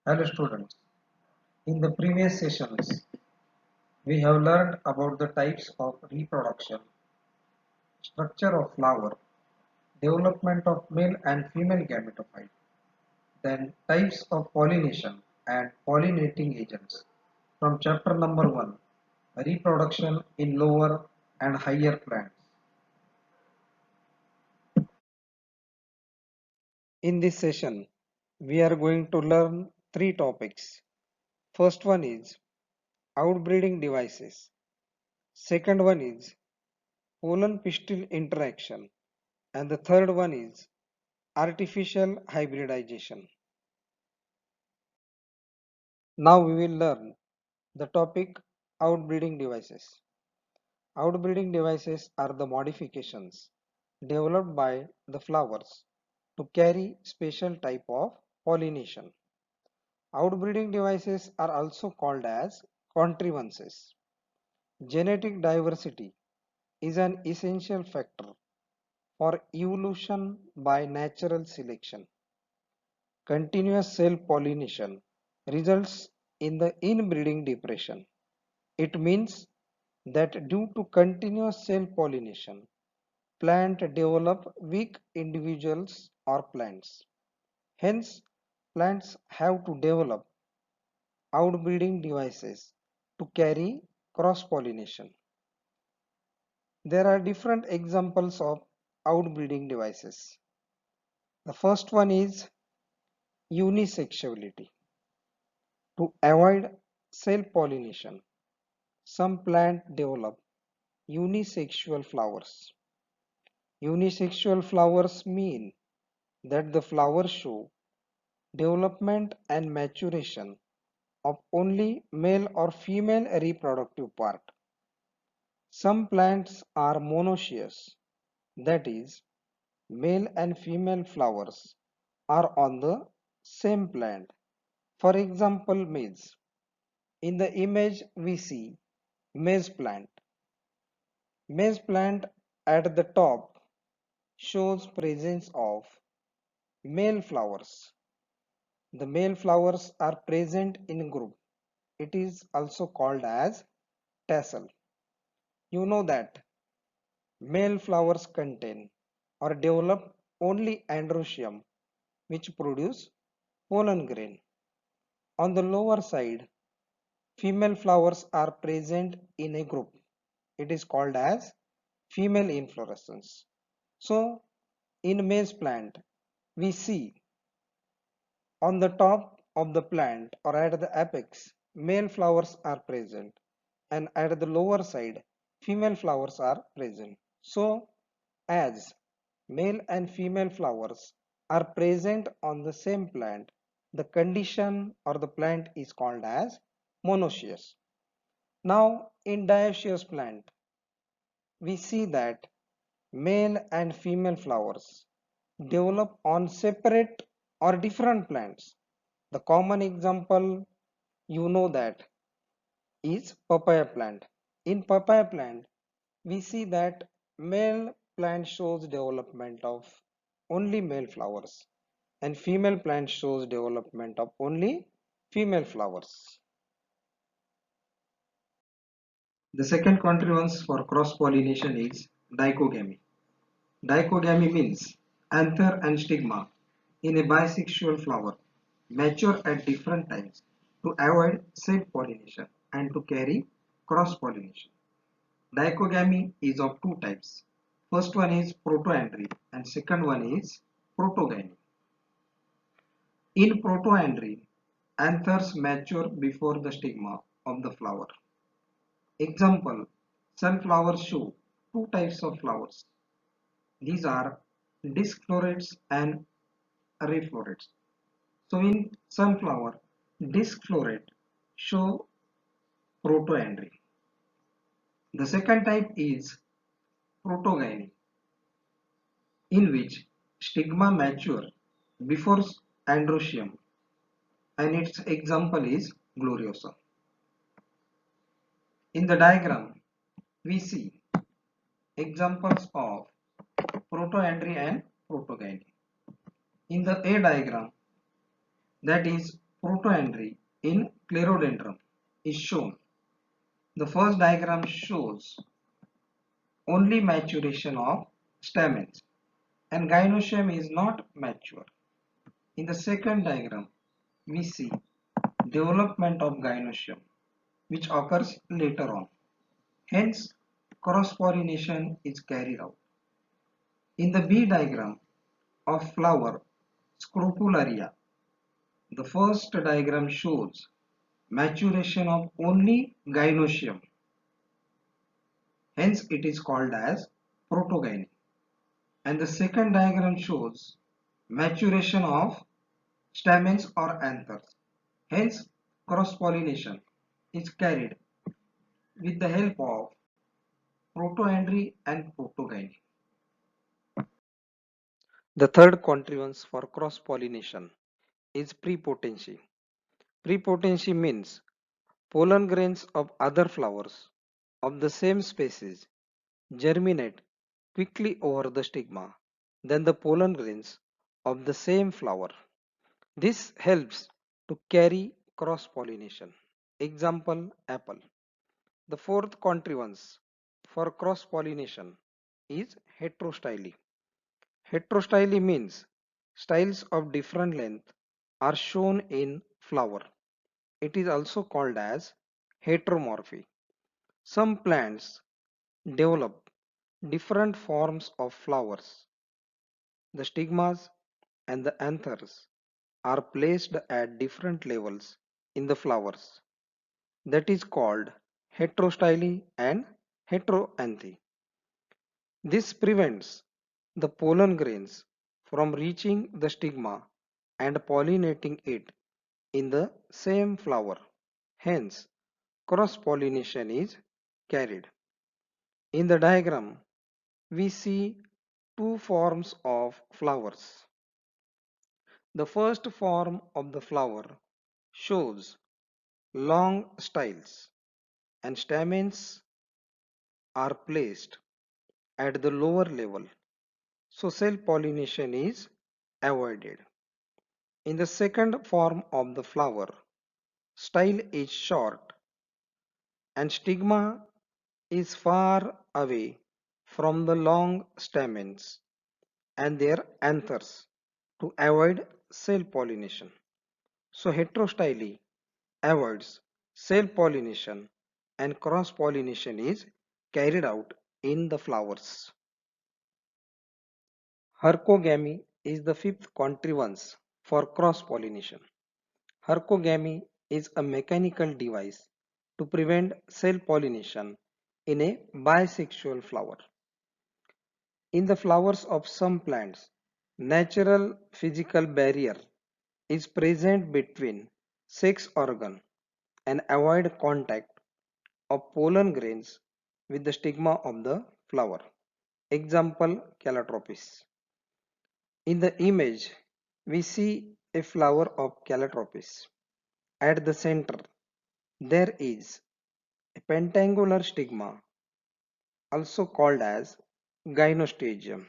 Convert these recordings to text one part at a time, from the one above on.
Hello students, in the previous sessions we have learned about the types of reproduction, structure of flower, development of male and female gametophyte, then types of pollination and pollinating agents from chapter number 1, reproduction in lower and higher plants. In this session, we are going to learn three topics. First one is outbreeding devices. Second one is pollen pistil interaction. And the third one is artificial hybridization. Now we will learn the topic outbreeding devices. Outbreeding devices are the modifications developed by the flowers to carry special type of pollination. Outbreeding devices are also called as contrivances. Genetic diversity is an essential factor for evolution by natural selection. Continuous cell pollination results in the inbreeding depression. It means that due to continuous cell pollination, plants develop weak individuals or plants. Hence, plants have to develop outbreeding devices to carry cross pollination. There are different examples of outbreeding devices. The first one is unisexuality. To avoid cell pollination, some plants develop unisexual flowers. Unisexual flowers mean that the flowers show development and maturation of only male or female reproductive part. Some plants are monoecious, that is, male and female flowers are on the same plant. For example, maize. In the image we see maize plant. Maize plant at the top shows presence of male flowers. The male flowers are present in group. It is also called as tassel. You know that male flowers contain or develop only androecium, which produce pollen grain. On the lower side, female flowers are present in a group. It is called as female inflorescence. So in maize plant, we see on the top of the plant or at the apex, male flowers are present, and at the lower side, female flowers are present. So as male and female flowers are present on the same plant, the condition or the plant is called as monoecious. Now in dioecious plant, we see that male and female flowers develop on separate or different plants. The common example you know that is papaya plant. In papaya plant, we see that male plant shows development of only male flowers and female plant shows development of only female flowers. The second contrivance for cross pollination is dichogamy. Dichogamy means anther and stigma in a bisexual flower mature at different times to avoid self-pollination and to carry cross-pollination. Dichogamy is of two types. First one is protoandry and second one is protogamy. In protoandry, anthers mature before the stigma of the flower. Example, sunflowers show two types of flowers. These are disc florets and ray florets. So in sunflower, disc floret show protoandry. The second type is protogamy, in which stigma mature before androecium, and its example is gloriosa. In the diagram, we see examples of protoandry and protogamy. In the A diagram, that is protoandry in Clerodendron is shown. The first diagram shows only maturation of stamens and gynoecium is not mature. In the second diagram, we see development of gynoecium which occurs later on. Hence, cross-pollination is carried out. In the B diagram of flower Scrofularia, the first diagram shows maturation of only gynoecium. Hence, it is called as protogyny. And the second diagram shows maturation of stamens or anthers. Hence, cross-pollination is carried with the help of protoandry and protogyny. The third contrivance for cross-pollination is prepotency. Prepotency means pollen grains of other flowers of the same species germinate quickly over the stigma than the pollen grains of the same flower. This helps to carry cross-pollination. Example, apple. The fourth contrivance for cross-pollination is heterostyly. Heterostyly means styles of different length are shown in flower. It is also called as heteromorphy. Some plants develop different forms of flowers. The stigmas and the anthers are placed at different levels in the flowers. That is called heterostyly and heteroanthy. This prevents the pollen grains from reaching the stigma and pollinating it in the same flower. Hence, cross-pollination is carried. In the diagram, we see two forms of flowers. The first form of the flower shows long styles and stamens are placed at the lower level, so self-pollination is avoided. In the second form of the flower, style is short and stigma is far away from the long stamens and their anthers to avoid self-pollination. So heterostyly avoids self-pollination and cross-pollination is carried out in the flowers. Hercogamy is the fifth contrivance for cross-pollination. Hercogamy is a mechanical device to prevent self-pollination in a bisexual flower. In the flowers of some plants, natural physical barrier is present between sex organ and avoid contact of pollen grains with the stigma of the flower. Example, Calotropis. In the image, we see a flower of Calotropis. At the center, there is a pentangular stigma, also called as gynostegium.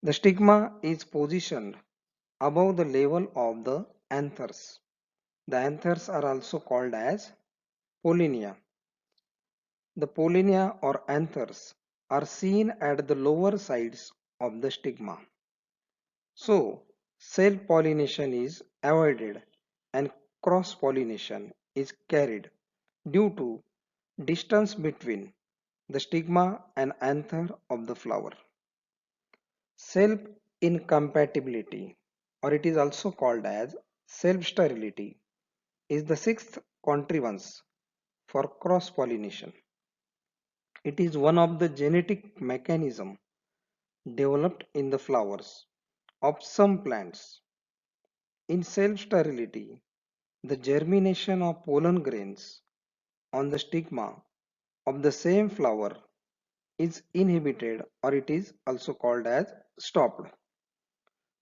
The stigma is positioned above the level of the anthers. The anthers are also called as pollinia. The pollinia or anthers are seen at the lower sides of the stigma. So, self-pollination is avoided and cross-pollination is carried due to distance between the stigma and anther of the flower. Self-incompatibility, or it is also called as self-sterility, is the sixth contrivance for cross-pollination. It is one of the genetic mechanism developed in the flowers of some plants. In self-sterility, the germination of pollen grains on the stigma of the same flower is inhibited or it is also called as stopped.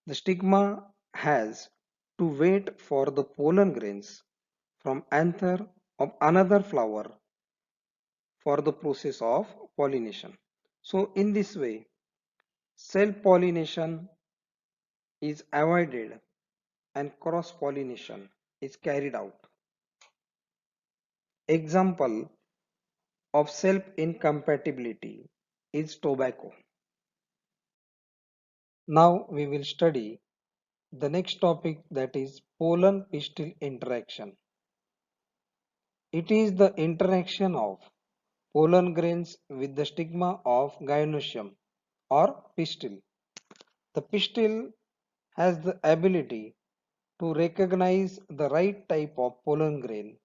The stigma has to wait for the pollen grains from anther of another flower for the process of pollination. So in this way, self-pollination is avoided and cross-pollination is carried out. Example of self-incompatibility is tobacco. Now we will study the next topic, that is pollen-pistil interaction. It is the interaction of pollen grains with the stigma of gynosium or pistil. The pistil has the ability to recognize the right type of pollen grain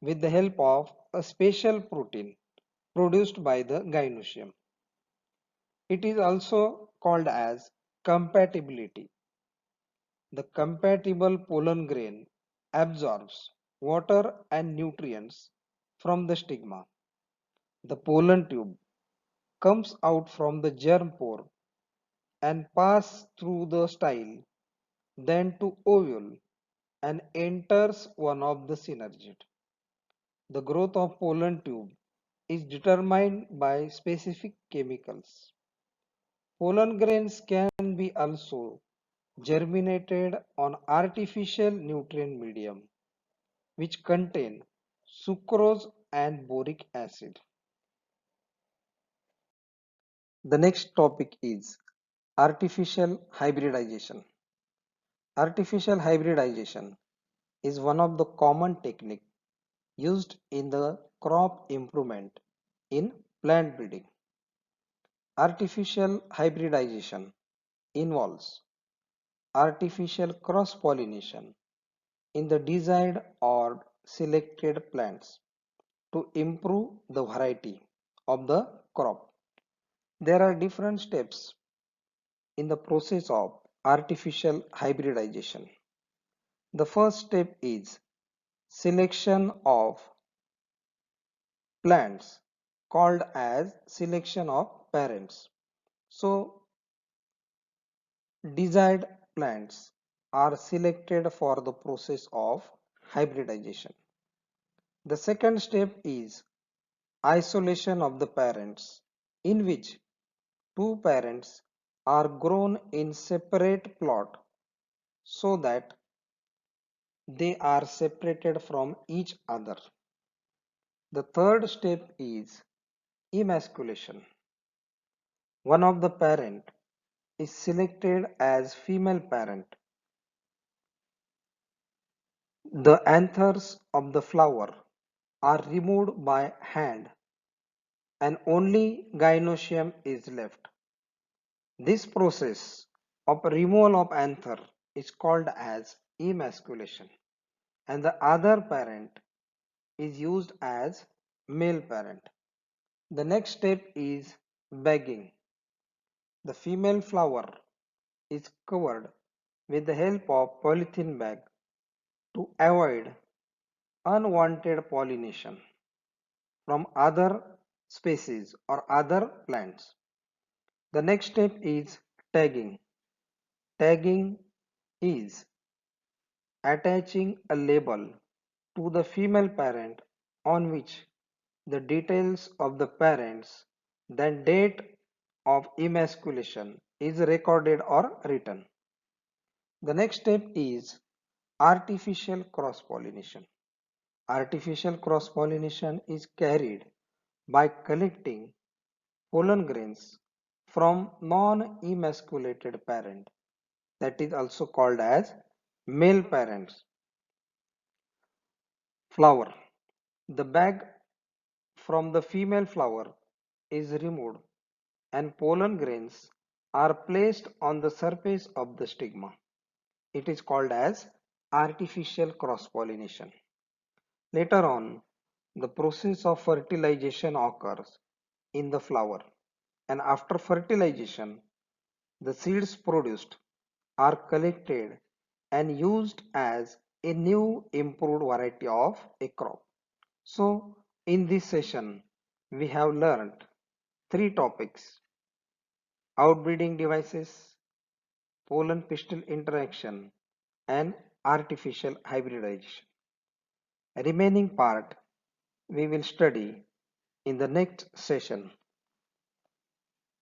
with the help of a special protein produced by the gynosium. It is also called as compatibility. The compatible pollen grain absorbs water and nutrients from the stigma. The pollen tube comes out from the germ pore and passes through the style, then to ovule and enters one of the synergid. The growth of pollen tube is determined by specific chemicals. Pollen grains can be also germinated on artificial nutrient medium which contain sucrose and boric acid. The next topic is artificial hybridization. Artificial hybridization is one of the common techniques used in the crop improvement in plant breeding. Artificial hybridization involves artificial cross-pollination in the desired or selected plants to improve the variety of the crop. There are different steps in the process of artificial hybridization. The first step is selection of plants, called as selection of parents. So desired plants are selected for the process of hybridization. The second step is isolation of the parents, in which two parents are grown in separate plot so that they are separated from each other. The third step is emasculation. One of the parent is selected as female parent. The anthers of the flower are removed by hand and only gynosium is left. This process of removal of anther is called as emasculation, and the other parent is used as male parent. The next step is bagging. The female flower is covered with the help of polythene bag to avoid unwanted pollination from other species or other plants. The next step is tagging. Tagging is attaching a label to the female parent on which the details of the parents, then date of emasculation is recorded or written. The next step is artificial cross-pollination. Artificial cross-pollination is carried by collecting pollen grains from non-emasculated parent, that is also called as male parents flower. The bag from the female flower is removed and pollen grains are placed on the surface of the stigma. It is called as artificial cross-pollination. Later on, the process of fertilization occurs in the flower, and after fertilization, the seeds produced are collected and used as a new improved variety of a crop. So, in this session, we have learned three topics: outbreeding devices, pollen pistil interaction, and artificial hybridization. Remaining part we will study in the next session.